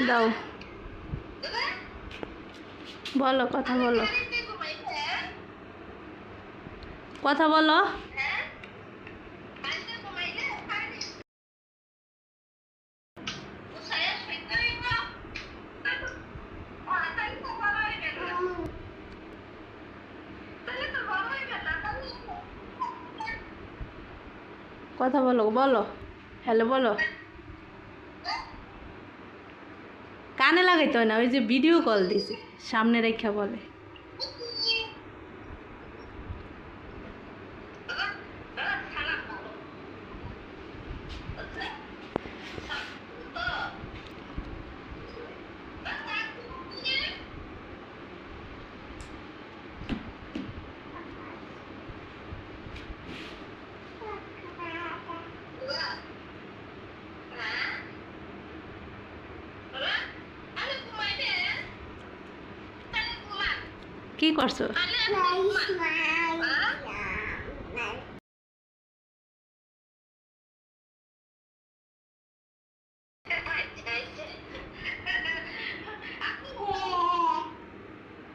দাও বলো কথা বলো কথা বলো কথা বলো বলো হ্যালো বলো কানে লাগাইতে হয় না ওই যে ভিডিও কল দিছে সামনে রেখা বলে কি করছো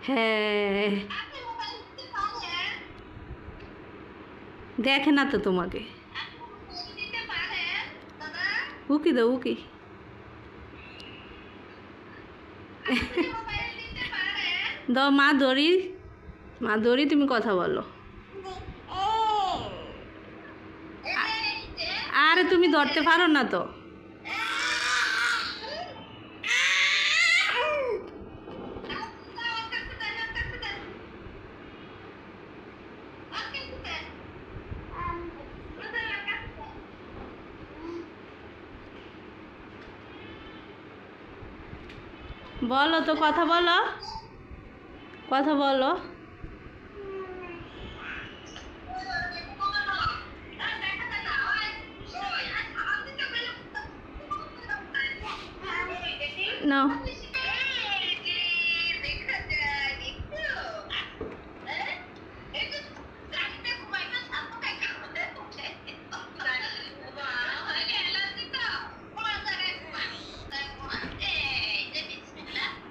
হ্যাঁ দেখে না তো তোমাকে উকি দাও উকি দাও মা ধরি তুমি কথা বলো আরে তুমি ধরতে পারো না তো বলো তো কথা বলো কথা বলো না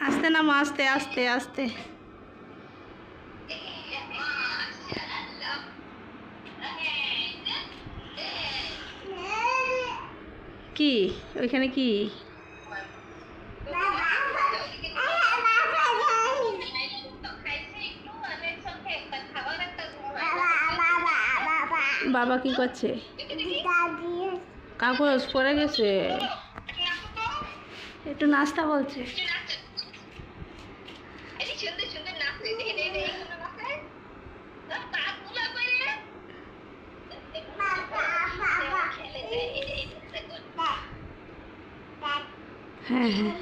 আস্তে নামো আস্তে আস্তে আস্তে কি ওইখানে কি বাবা কি করছে কাগজ পড়ে গেছে একটু নাস্তা বলছে হ্যাঁ হ্যাঁ